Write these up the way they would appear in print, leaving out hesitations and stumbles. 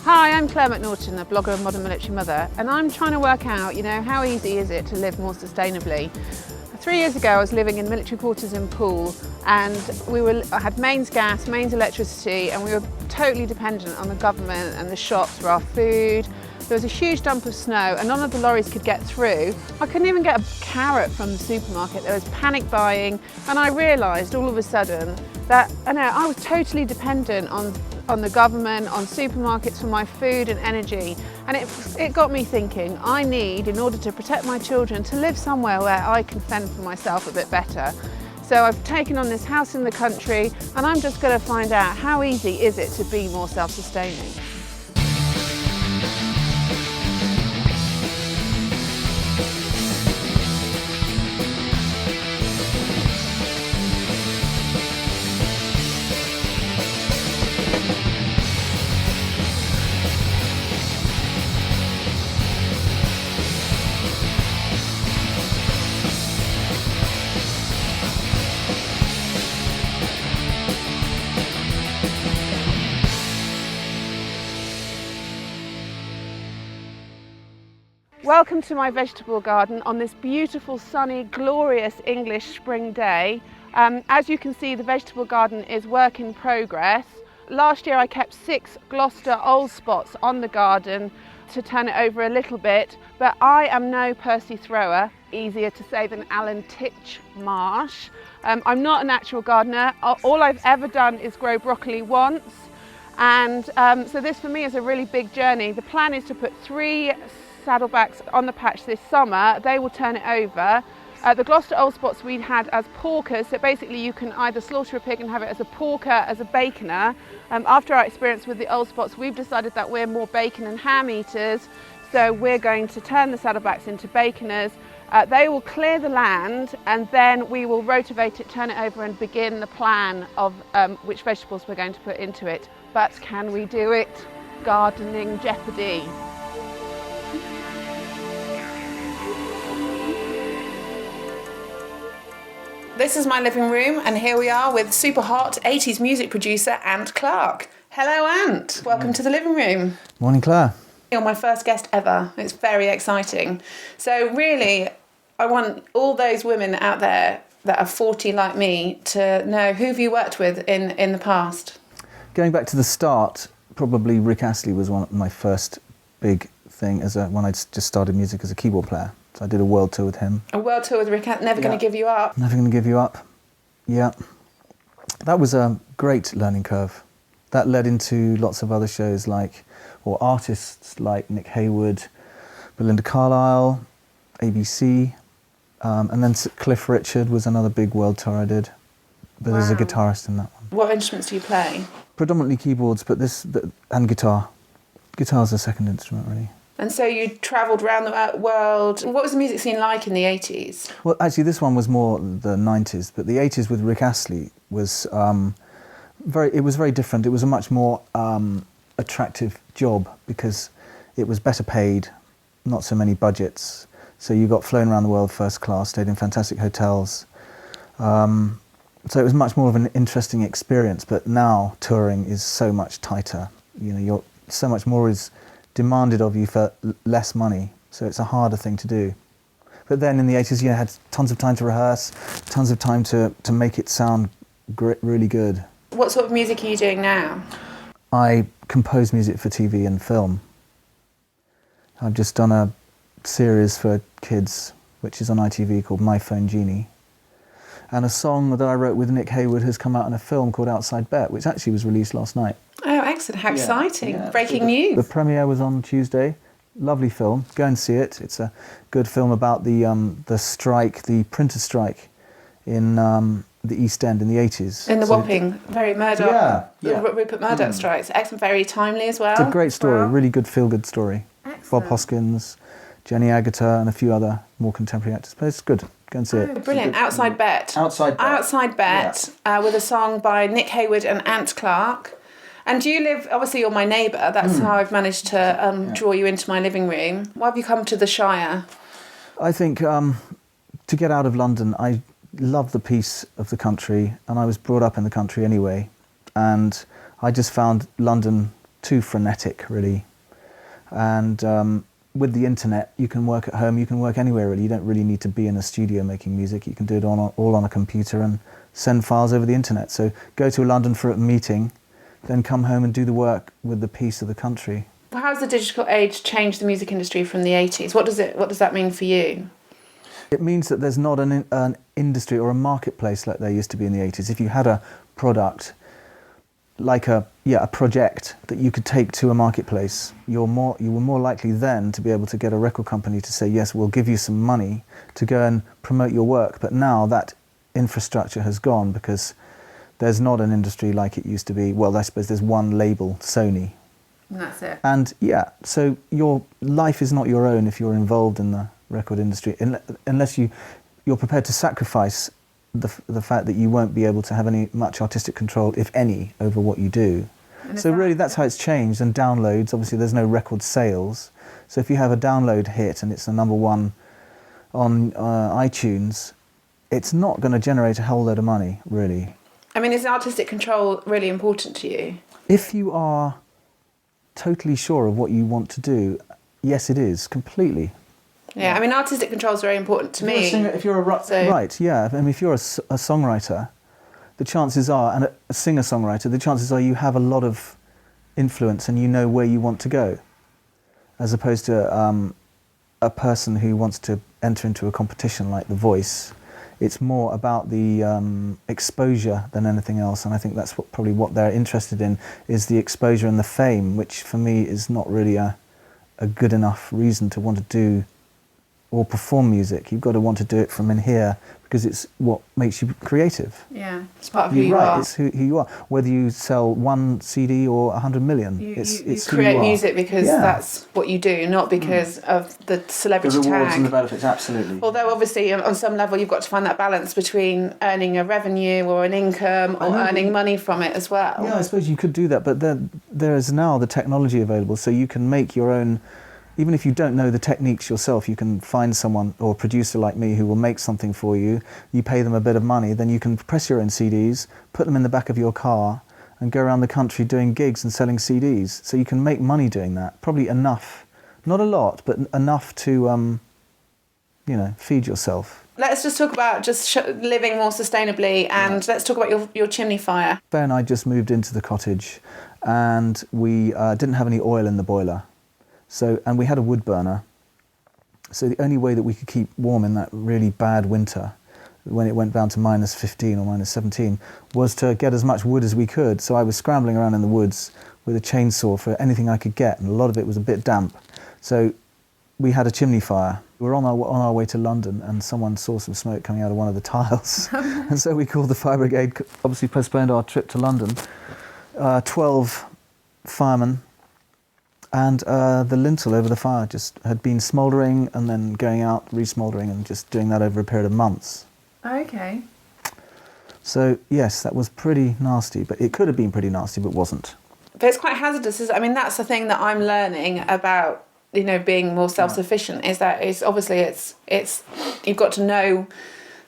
Hi, I'm Clare Macnaughton, a blogger and modern military mother, and I'm trying to work out, how easy is it to live more sustainably? 3 years ago I was living in military quarters in Poole, and I had mains gas, mains electricity, and we were totally dependent on the government and the shops for our food. There was a huge dump of snow and none of the lorries could get through. I couldn't even get a carrot from the supermarket. There was panic buying, and I realised all of a sudden that I was totally dependent on the government, on supermarkets for my food and energy. And it got me thinking, I need, in order to protect my children, to live somewhere where I can fend for myself a bit better. So I've taken on this house in the country, and I'm just going to find out how easy is it to be more self-sustaining. Welcome to my vegetable garden on this beautiful, sunny, glorious English spring day. As you can see, the vegetable garden is work in progress. Last year I kept 6 Gloucester old spots on the garden to turn it over a little bit, but I am no Percy Thrower, easier to say than Alan Titchmarsh. I'm not a natural gardener. All I've ever done is grow broccoli once, and so this for me is a really big journey. The plan is to put 3 saddlebacks on the patch this summer. They will turn it over. The Gloucester old spots we had as porkers, so basically you can either slaughter a pig and have it as a porker, as a baconer. After our experience with the old spots, we've decided that we're more bacon and ham eaters, so we're going to turn the saddlebacks into baconers. They will clear the land, and then we will rotivate it, turn it over, and begin the plan of which vegetables we're going to put into it. But can we do it? Gardening jeopardy. This is my living room, and here we are with super hot 80s music producer Ant Clark. Hello, Ant. Welcome to the living room. Morning, Claire. You're my first guest ever. It's very exciting. So really, I want all those women out there that are 40 like me to know, who have you worked with in the past? Going back to the start, probably Rick Astley was one of my first big thing when I just started music as a keyboard player. So I did a world tour with him. A world tour with Rick Astley, Never Gonna Give You Up. Never Gonna Give You Up, yeah. That was a great learning curve. That led into lots of other shows or artists like Nick Haywood, Belinda Carlisle, ABC, and then Cliff Richard was another big world tour I did. But As a guitarist in that one. What instruments do you play? Predominantly keyboards, and guitar. Guitar's a second instrument, really. And so you travelled around the world. What was the music scene like in the 80s? Well, actually, this one was more the 90s, but the 80s with Rick Astley was very different. It was a much more attractive job because it was better paid, not so many budgets. So you got flown around the world first class, stayed in fantastic hotels. So it was much more of an interesting experience. But now touring is so much tighter. So much more is demanded of you for less money, so it's a harder thing to do. But then in the 80s, you had tons of time to rehearse, tons of time to make it sound really good. What sort of music are you doing now? I compose music for TV and film. I've just done a series for kids, which is on ITV, called My Phone Genie. And a song that I wrote with Nick Haywood has come out in a film called Outside Bet, which actually was released last night. Oh, excellent. How exciting. Yeah. Breaking news. The premiere was on Tuesday. Lovely film. Go and see it. It's a good film about the strike, the printer strike in the East End in the 80s. In the Wapping. Very Murdoch. Yeah. Rupert Murdoch strikes. Excellent. Very timely as well. It's a great story. Really good feel-good story. Excellent. Bob Hoskins, Jenny Agutter, and a few other more contemporary actors. But it's good. Go and see it. Brilliant. Outside Bet. Outside Bet, with a song by Nick Haywood and Ant Clark. And you live, obviously you're my neighbour, that's how I've managed to draw you into my living room. Why have you come to the Shire? I think to get out of London, I love the peace of the country, and I was brought up in the country anyway, and I just found London too frenetic, really. And with the internet, you can work at home, you can work anywhere, really. You don't really need to be in a studio making music. You can do it all on a computer and send files over the internet. So go to London for a meeting, then come home and do the work with the piece of the country. Well, how has the digital age changed the music industry from the 80s? What does that mean for you? It means that there's not an industry or a marketplace like there used to be in the 80s. If you had a product, like a project that you could take to a marketplace, you were more likely then to be able to get a record company to say, yes, we'll give you some money to go and promote your work. But now that infrastructure has gone, because there's not an industry like it used to be. Well, I suppose there's one label, Sony. And that's it. And yeah, so your life is not your own if you're involved in the record industry, unless you're prepared to sacrifice the fact that you won't be able to have much artistic control, if any, over what you do. So really that's how it's changed. And downloads, obviously there's no record sales. So if you have a download hit and it's the #1 on iTunes, it's not going to generate a whole load of money, really. I mean, is artistic control really important to you? If you are totally sure of what you want to do, yes, it is, completely. Yeah, I mean, artistic control is very important to me. If you're a right, yeah. I mean, if you're a songwriter, the chances are, and a singer-songwriter, the chances are you have a lot of influence and you know where you want to go, as opposed to a person who wants to enter into a competition like The Voice. It's more about the exposure than anything else, and I think that's probably what they're interested in, is the exposure and the fame, which for me is not really a good enough reason to want to do or perform music. You've got to want to do it from in here, because it's what makes you creative. Yeah, it's part of who you are. It's who you are. Whether you sell 1 CD or 100 million, you it's create who you are. music because that's what you do, not because of the celebrity the rewards tag. and the benefits, absolutely. Although obviously on some level you've got to find that balance between earning a revenue or an income or earning money from it as well. Yeah, I suppose you could do that, but there is now the technology available, so you can make your own. Even if you don't know the techniques yourself, you can find someone or a producer like me who will make something for you. You pay them a bit of money, then you can press your own CDs, put them in the back of your car, and go around the country doing gigs and selling CDs. So you can make money doing that. Probably enough, not a lot, but enough to, feed yourself. Let's just talk about living more sustainably, and let's talk about your chimney fire. Bear and I just moved into the cottage, and we didn't have any oil in the boiler. And we had a wood burner, so the only way that we could keep warm in that really bad winter, when it went down to -15 or -17, was to get as much wood as we could. So I was scrambling around in the woods with a chainsaw for anything I could get, and a lot of it was a bit damp. So we had a chimney fire. We were on our way to London, and someone saw some smoke coming out of one of the tiles. And so we called the fire brigade, obviously postponed our trip to London. 12 firemen. And the lintel over the fire just had been smouldering and then going out, re-smouldering, and just doing that over a period of months. Okay. So, yes, that was pretty nasty, but it could have been pretty nasty, but wasn't. But it's quite hazardous. I mean, that's the thing that I'm learning about, being more self-sufficient, is that it's you've got to know,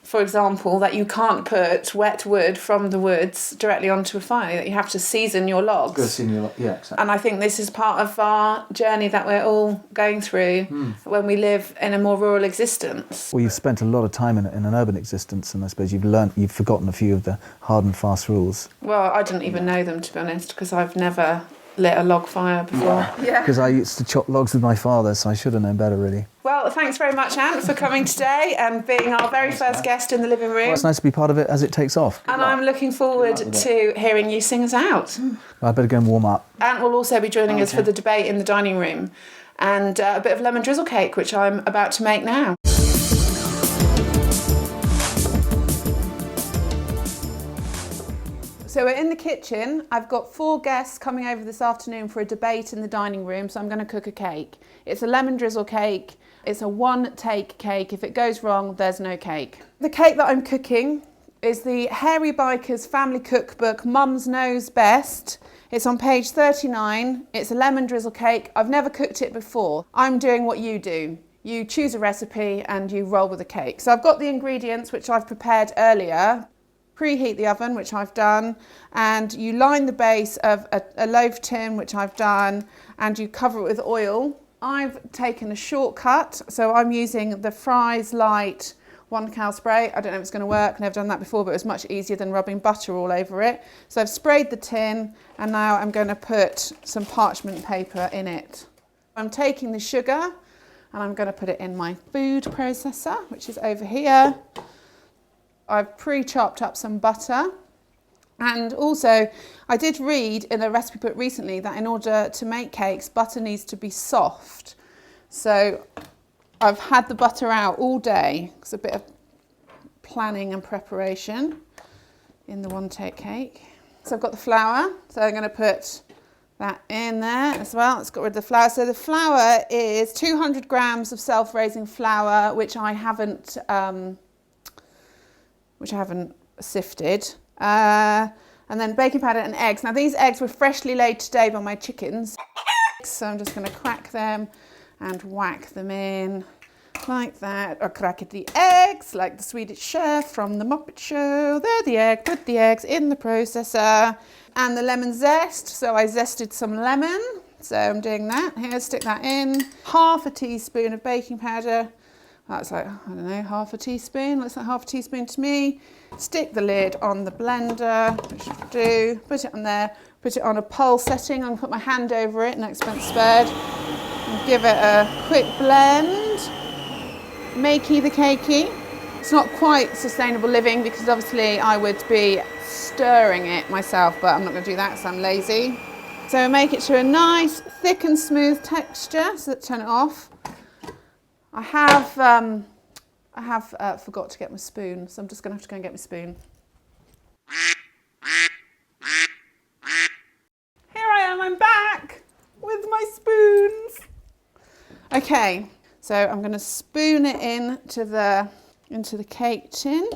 for example, that you can't put wet wood from the woods directly onto a fire, that you have to season your logs. Yeah, exactly. And I think this is part of our journey that we're all going through when we live in a more rural existence. Well, you've spent a lot of time in an urban existence, and I suppose you've forgotten a few of the hard and fast rules. Well, I didn't even know them, to be honest, because I've never lit a log fire before. Yeah. Because I used to chop logs with my father, so I should have known better, really. Well, thanks very much, Ant, for coming today and being our very first guest in the living room. Well, it's nice to be part of it as it takes off. And I'm looking forward to hearing you sing us out. I better go and warm up. Ant will also be joining us for the debate in the dining room, and a bit of lemon drizzle cake, which I'm about to make now. So we're in the kitchen. I've got 4 guests coming over this afternoon for a debate in the dining room, so I'm going to cook a cake. It's a lemon drizzle cake. It's a 1-take cake. If it goes wrong, there's no cake. The cake that I'm cooking is the Hairy Biker's family cookbook, Mum's Knows Best. It's on page 39. It's a lemon drizzle cake. I've never cooked it before. I'm doing what you do. You choose a recipe and you roll with the cake. So I've got the ingredients which I've prepared earlier. preheat the oven, which I've done, and you line the base of a loaf tin, which I've done, and you cover it with oil. I've taken a shortcut, so I'm using the Fries Light 1 cal spray. I don't know if it's going to work, never done that before, but it was much easier than rubbing butter all over it. So I've sprayed the tin, and now I'm going to put some parchment paper in it. I'm taking the sugar and I'm going to put it in my food processor, which is over here. I've pre-chopped up some butter, and also I did read in a recipe book recently that in order to make cakes, butter needs to be soft. So I've had the butter out all day. It's a bit of planning and preparation in the one take cake. So I've got the flour, so I'm going to put that in there as well. Let's get rid of the flour. So the flour is 200 grams of self-raising flour, which I haven't sifted. And then baking powder and eggs. Now these eggs were freshly laid today by my chickens. So I'm just going to crack them and whack them in like that. Or crack the eggs like the Swedish chef from the Muppet Show. There the egg, put the eggs in the processor. And the lemon zest, so I zested some lemon, so I'm doing that. Here, stick that in. Half a teaspoon of baking powder. That's like, I don't know, half a teaspoon. Looks like half a teaspoon to me. Stick the lid on the blender, which I do. Put it on there, put it on a pulse setting. I'm going to put my hand over it, no expense spared. And give it a quick blend. Makey the cakey. It's not quite sustainable living because obviously I would be stirring it myself, but I'm not going to do that because I'm lazy. So make it to a nice thick and smooth texture, so that turn it off. I have forgot to get my spoon, so I'm just going to have to go and get my spoon. Here I am, I'm back with my spoons. Okay, so I'm going to spoon it into the cake tin.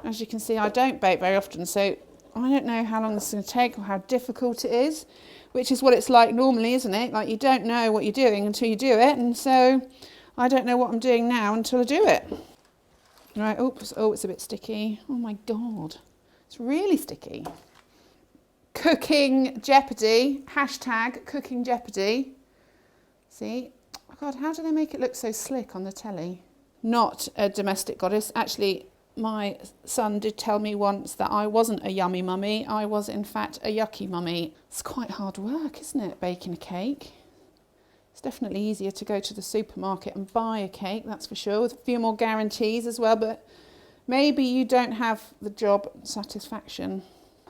As you can see, I don't bake very often, so I don't know how long this is going to take or how difficult it is, which is what it's like normally, isn't it? Like, you don't know what you're doing until you do it, and so I don't know what I'm doing now until I do it. Right, oops, oh, it's a bit sticky. Oh my God, it's really sticky. Cooking Jeopardy, hashtag Cooking Jeopardy. See, oh God, how do they make it look so slick on the telly? Not a domestic goddess. Actually, my son did tell me once that I wasn't a yummy mummy. I was, in fact, a yucky mummy. It's quite hard work, isn't it, baking a cake? It's definitely easier to go to the supermarket and buy a cake, that's for sure, with a few more guarantees as well, but maybe you don't have the job satisfaction.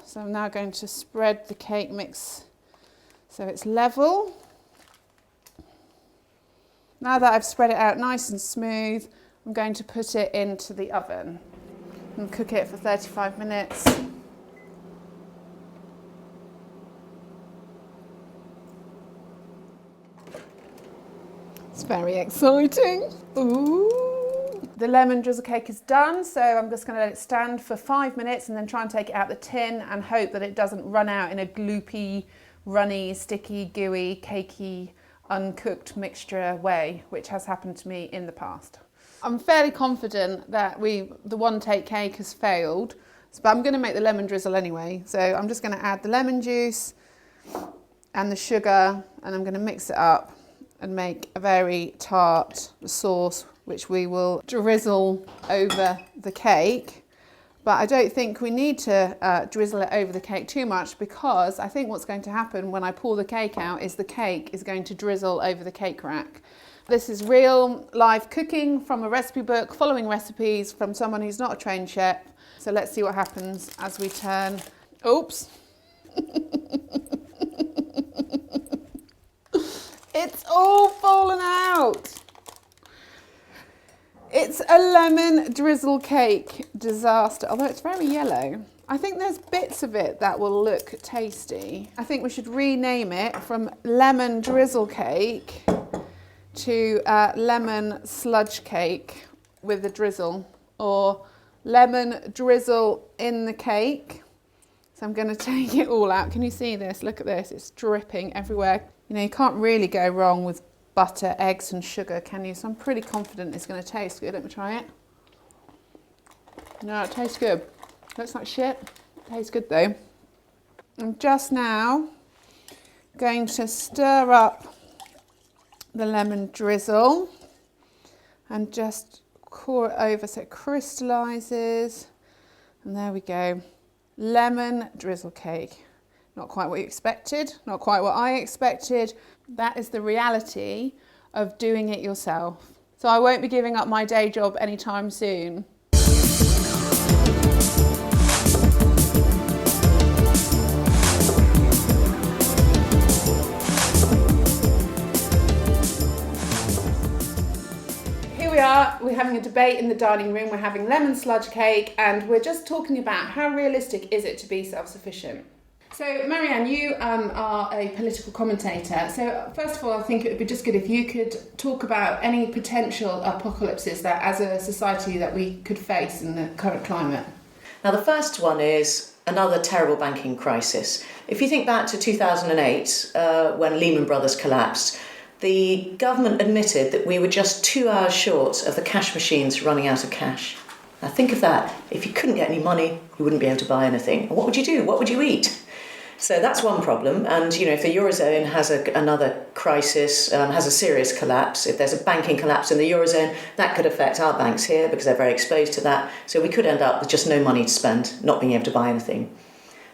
So I'm now going to spread the cake mix so it's level. Now that I've spread it out nice and smooth, I'm going to put it into the oven and cook it for 35 minutes. It's very exciting. Ooh. The lemon drizzle cake is done, so I'm just going to let it stand for 5 minutes and then try and take it out the tin and hope that it doesn't run out in a gloopy, runny, sticky, gooey, cakey, uncooked mixture way, which has happened to me in the past. I'm fairly confident that the one take cake has failed, but I'm going to make the lemon drizzle anyway. So I'm just going to add the lemon juice and the sugar, and I'm going to mix it up and make a very tart sauce, which we will drizzle over the cake. But I don't think we need to drizzle it over the cake too much, because I think what's going to happen when I pour the cake out is the cake is going to drizzle over the cake rack. This is real live cooking from a recipe book, following recipes from someone who's not a trained chef. So let's see what happens as we turn. Oops. It's all fallen out. It's a lemon drizzle cake disaster, although it's very yellow. I think there's bits of it that will look tasty. I think we should rename it from lemon drizzle cake to lemon sludge cake with a drizzle, or lemon drizzle in the cake. So I'm going to take it all out. Can you see this? Look at this. It's dripping everywhere. You know, you can't really go wrong with butter, eggs and sugar, can you? So I'm pretty confident it's going to taste good. Let me try it. No, it tastes good. Looks like shit. Tastes good though. I'm just now going to stir up the lemon drizzle and just pour it over so it crystallises. And there we go. Lemon drizzle cake. Not quite what you expected, not quite what I expected. That is the reality of doing it yourself. So I won't be giving up my day job anytime soon. We're having a debate in the dining room. We're having lemon sludge cake, and we're just talking about how realistic is it to be self-sufficient. So, Marianne, you are a political commentator. So, first of all, I think it would be just good if you could talk about any potential apocalypses that, as a society, that we could face in the current climate. Now, the first one is another terrible banking crisis. If you think back to 2008, when Lehman Brothers collapsed, the government admitted that we were just 2 hours short of the cash machines running out of cash. Now think of that. If you couldn't get any money, you wouldn't be able to buy anything. And what would you do? What would you eat? So that's one problem. And, if the Eurozone has another crisis, has a serious collapse, if there's a banking collapse in the Eurozone, that could affect our banks here because they're very exposed to that. So we could end up with just no money to spend, not being able to buy anything.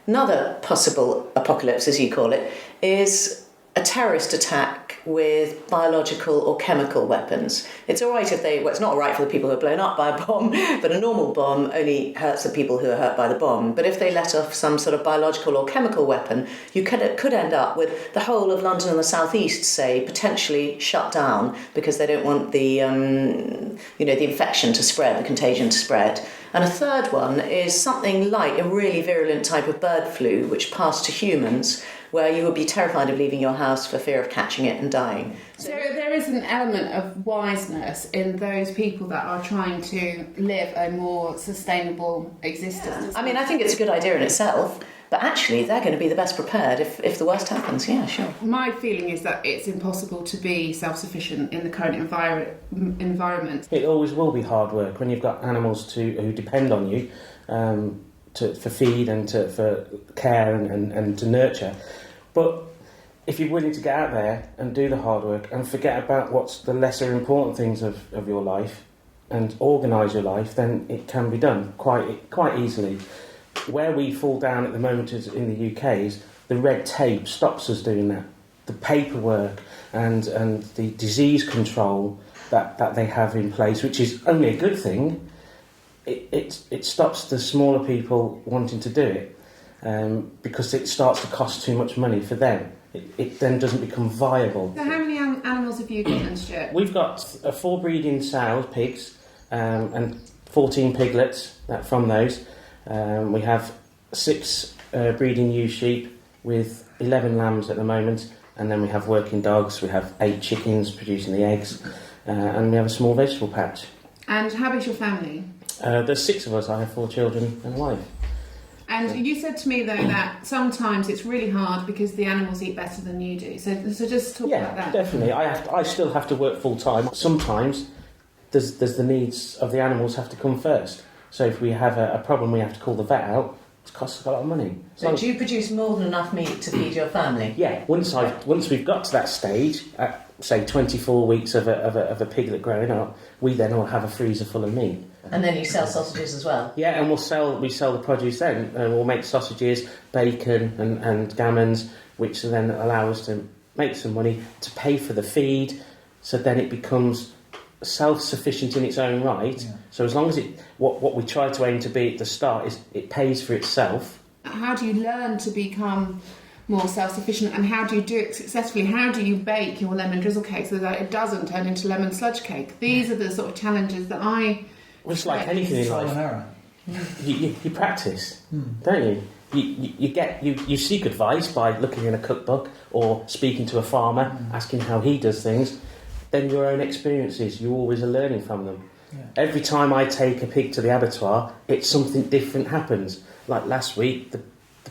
Another possible apocalypse, as you call it, is a terrorist attack with biological or chemical weapons. It's all right it's not all right for the people who are blown up by a bomb, but a normal bomb only hurts the people who are hurt by the bomb. But if they let off some sort of biological or chemical weapon, you could end up with the whole of London and the southeast, say, potentially shut down because they don't want the infection to spread, the contagion to spread. And a third one is something like a really virulent type of bird flu, which passed to humans, where you would be terrified of leaving your house for fear of catching it and dying. So there is an element of wiseness in those people that are trying to live a more sustainable existence. Yeah. I mean, I think it's a good idea in itself, but actually they're going to be the best prepared if the worst happens. Yeah, sure. My feeling is that it's impossible to be self-sufficient in the current environment. It always will be hard work when you've got animals who depend on you for feed and for care and to nurture. But if you're willing to get out there and do the hard work and forget about what's the lesser important things of your life and organise your life, then it can be done quite easily. Where we fall down at the moment in the UK is the red tape stops us doing that. The paperwork and the disease control that they have in place, which is only a good thing, it stops the smaller people wanting to do it. Because it starts to cost too much money for them. It then doesn't become viable. So how many animals have you got then, Stuart? We've got 4 breeding sows, pigs, and 14 piglets from those. We have 6 breeding ewe sheep with 11 lambs at the moment, and then we have working dogs. We have 8 chickens producing the eggs, and we have a small vegetable patch. And how big's your family? There's 6 of us. I have 4 children and a wife. And you said to me, though, that sometimes it's really hard because the animals eat better than you do. So just talk about that. Yeah, definitely. I still have to work full time. Sometimes there's the needs of the animals have to come first. So if we have a problem, we have to call the vet out. It costs a lot of money. So do you produce more than enough meat to feed your family? Yeah. Once we've got to that stage, at, say 24 weeks of a piglet growing up, we then will have a freezer full of meat. And then you sell sausages as well? Yeah, and we sell the produce then, and we'll make sausages, bacon and gammons, which then allow us to make some money to pay for the feed, so then it becomes self-sufficient in its own right. Yeah. So as long as what we try to aim to be at the start is it pays for itself. How do you learn to become more self-sufficient, and how do you do it successfully? How do you bake your lemon drizzle cake so that it doesn't turn into lemon sludge cake? These are the sort of challenges that it's like anything in life. Error. You practice, don't you? You seek advice by looking in a cookbook or speaking to a farmer, asking how he does things. Then your own experiences, you always are learning from them. Yeah. Every time I take a pig to the abattoir, it's something different happens. Like last week, the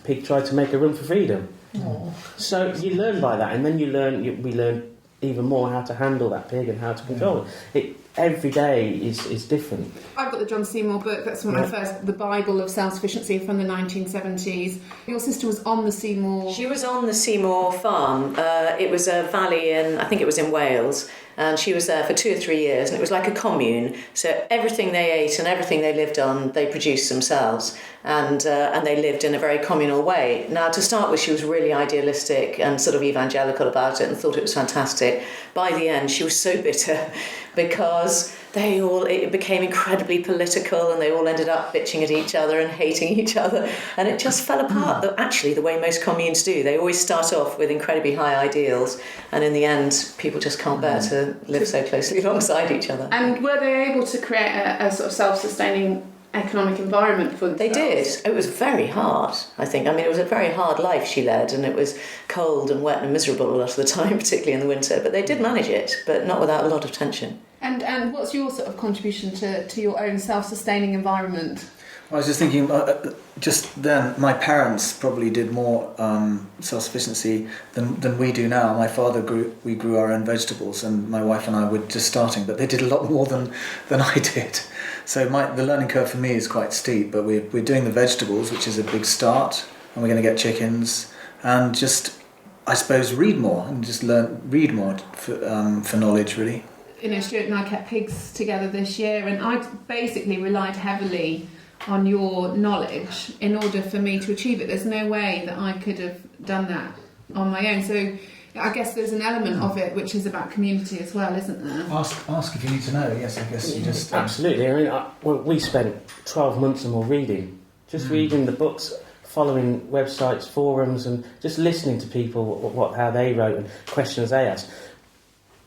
pig tried to make a run for freedom. Oh. So you learn by that, and then we learn even more how to handle that pig and how to control it. every day is different. I've got the John Seymour book. That's one of my first, the Bible of self-sufficiency from the 1970s. Your sister was on the Seymour. She was on the Seymour farm. It was a valley I think it was in Wales, and she was there for 2 or 3 years, and it was like a commune. So everything they ate and everything they lived on, they produced themselves, and they lived in a very communal way. Now, to start with, she was really idealistic and sort of evangelical about it and thought it was fantastic. By the end, she was so bitter because it became incredibly political, and they all ended up bitching at each other and hating each other, and it just fell apart. Actually, the way most communes do, they always start off with incredibly high ideals, and in the end, people just can't bear to live so closely alongside each other. And were they able to create a sort of self-sustaining economic environment for themselves? They did. It was very hard, I think. I mean, it was a very hard life she led, and it was cold and wet and miserable a lot of the time, particularly in the winter, but they did manage it, but not without a lot of tension. And what's your sort of contribution to your own self-sustaining environment? I was just thinking, just then, my parents probably did more self-sufficiency than we do now. My father grew our own vegetables, and my wife and I were just starting, but they did a lot more than I did. So the learning curve for me is quite steep, but we're doing the vegetables, which is a big start, and we're going to get chickens, and just, I suppose, read more, and just read more for knowledge, really. You know, Stuart and I kept pigs together this year, and I basically relied heavily on your knowledge in order for me to achieve it. There's no way that I could have done that on my own. So I guess there's an element of it which is about community as well, isn't there? Ask if you need to know. Yes, I guess you just... Absolutely. I mean, we spent 12 months or more reading. Just reading the books, following websites, forums, and just listening to people, how they wrote and questions they asked.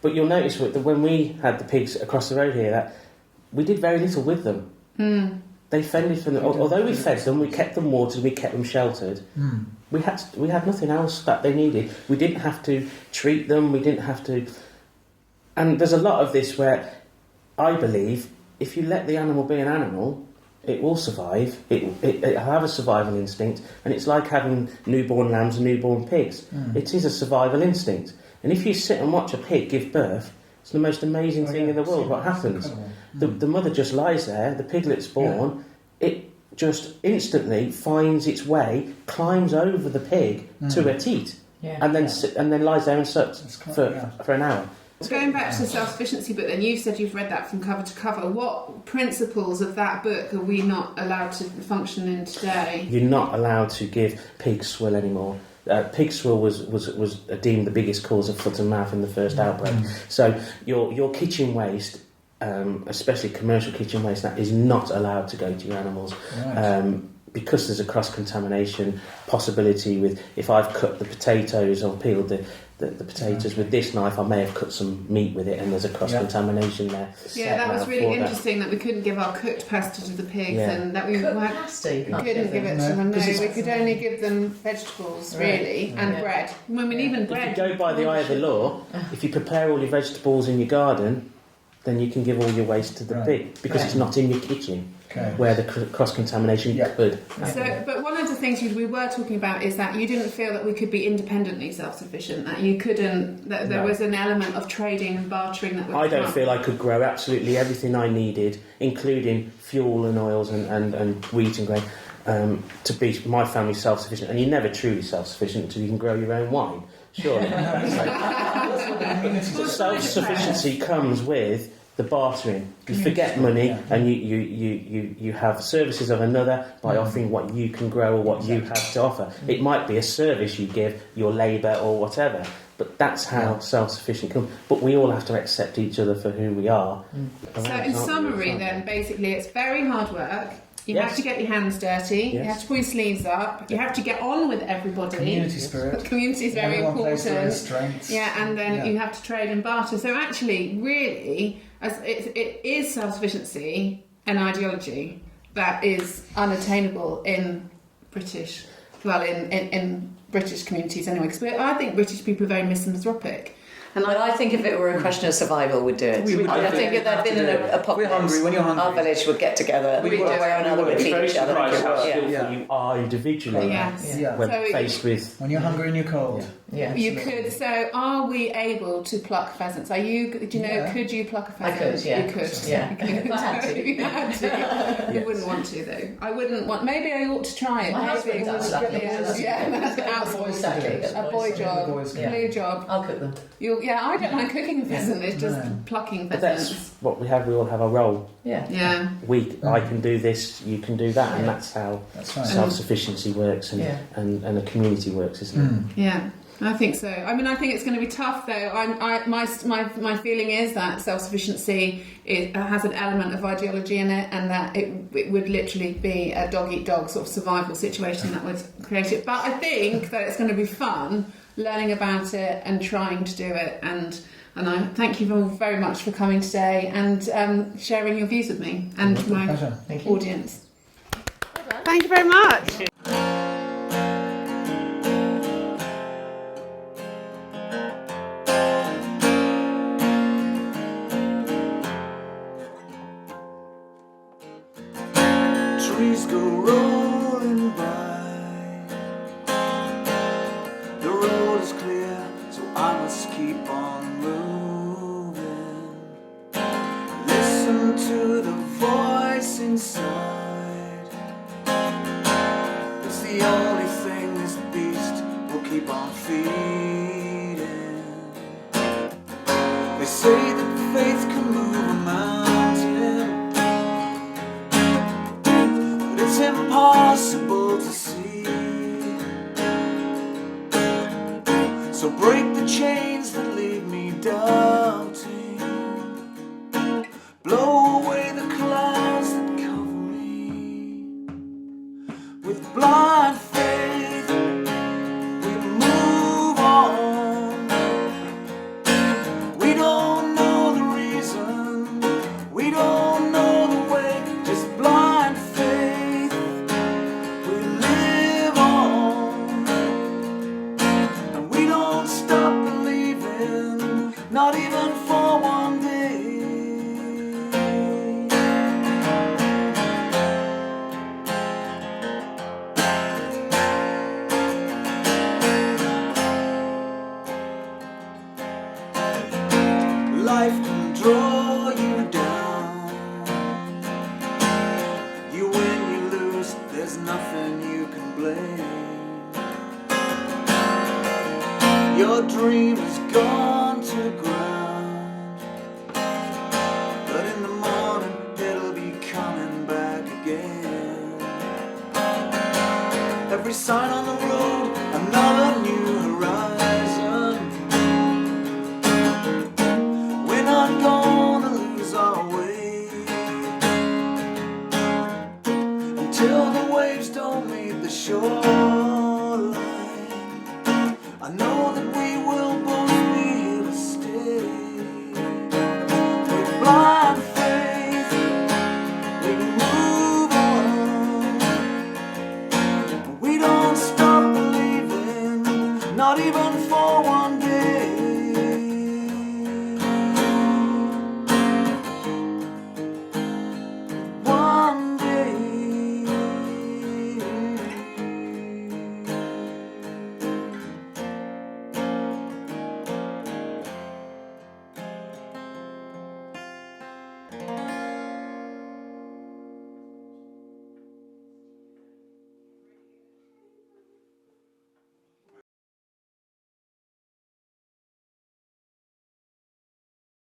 But you'll notice that when we had the pigs across the road here, that we did very little with them. They fended for them. Although we fed them, we kept them watered, we kept them sheltered. We had nothing else that they needed. We didn't have to treat them. We didn't have to. And there's a lot of this where I believe if you let the animal be an animal, it will survive. It'll have a survival instinct, and it's like having newborn lambs and newborn pigs. It is a survival instinct. And if you sit and watch a pig give birth, it's the most amazing thing in the world. What happens? The mother just lies there, the piglet's born, it just instantly finds its way, climbs over the pig to her teat, and then lies there and sucks for an hour. Going back to the self-sufficiency book, then you've said you've read that from cover to cover. What principles of that book are we not allowed to function in today? You're not allowed to give pig swill anymore. Pig swill was deemed the biggest cause of foot and mouth in the first outbreak. So your kitchen waste, especially commercial kitchen waste, that is not allowed to go to your animals. Because there's a cross-contamination possibility with, if I've cut the potatoes or peeled the potatoes with this knife, I may have cut some meat with it, and there's a cross-contamination there. Yeah, that was really interesting that we couldn't give our cooked pasta to the pigs, and that we couldn't give it to them. No, we could only give them vegetables, really, and bread. When we even bread. If you go by the eye of the law, if you prepare all your vegetables in your garden, then you can give all your waste to the pig, because it's not in your kitchen. Where the cross-contamination could. But one of the things we were talking about is that you didn't feel that we could be independently self-sufficient, that you couldn't, that there was an element of trading and bartering that would I don't feel I could grow absolutely everything I needed, including fuel and oils and wheat and grain, to be my family self-sufficient. And you're never truly self-sufficient until you can grow your own wine, surely. Self-sufficiency comes with the bartering. You forget money, and you have services of another by offering what you can grow or what you have to offer. It might be a service you give, your labour or whatever, but that's how self-sufficient comes. But we all have to accept each other for who we are. So in summary then, basically it's very hard work. You have to get your hands dirty, you have to pull your sleeves up, you have to get on with everybody. Community spirit. Community is very important. Strengths. And then you have to trade and barter. So actually, really, as it is self-sufficiency an ideology that is unattainable in British, in British communities anyway. Because I think British people are very misanthropic. But I think if it were a question of survival, we'd do it. We would I think if there'd been an apocalypse, we're hungry. When you're hungry, our village would get together. We One would. way or another would feed very each other. surprised how Yeah. skillful you are individually Yes. Yeah. when So faced with. when you're hungry and you're cold. Yeah. You could. So, are we able to pluck pheasants? Are you? Do you know? Yeah. Could you pluck a I pheasant? could, yeah. You could. Yeah. You could. If I had to. You had to. You Yes. wouldn't want to though. I wouldn't want. Maybe I ought to try it. My Maybe husband it does, would- luckily. Yeah, that's outsourced. Exactly. A boy job, Yeah. blue job. I'll cook them. I don't mind cooking a pheasant. It's just No. plucking But pheasants. that's what we have. We all have a role. Yeah. Yeah. I can do this. You can do that, and that's how That's right. self-sufficiency works, and Yeah. and a community works, isn't it? Yeah, I think so. I mean, I think it's going to be tough, though. My feeling is that self-sufficiency has an element of ideology in it, and that it would literally be a dog-eat-dog sort of survival situation that would create it. But I think that it's going to be fun learning about it and trying to do it. And I thank you all very much for coming today and sharing your views with me and my Pleasure. Thank you. audience. Thank you very much. Trees go rolling by. The road is clear, so I must keep on moving. Listen to the voice inside. It's the only thing this beast will keep on feeding. They say that faith can move a mountain, but it's impossible to see. So break the chains that leave me doubting. Blow away the clouds that cover me. With blind faith, we move on. We don't know the reason, we don't know the way. Just blind faith, we live on. And we don't stop believing, not even for one day. Life can draw you down. You win, you lose, there's nothing you can blame. Your dream has gone to ground, but in the morning it'll be coming back again. Every sign on the road, another new horizon. We're not gonna lose our way until the waves don't meet the shoreline. I know that we will both be here to stay. With blind faith, we move on. We don't stop believing, not even for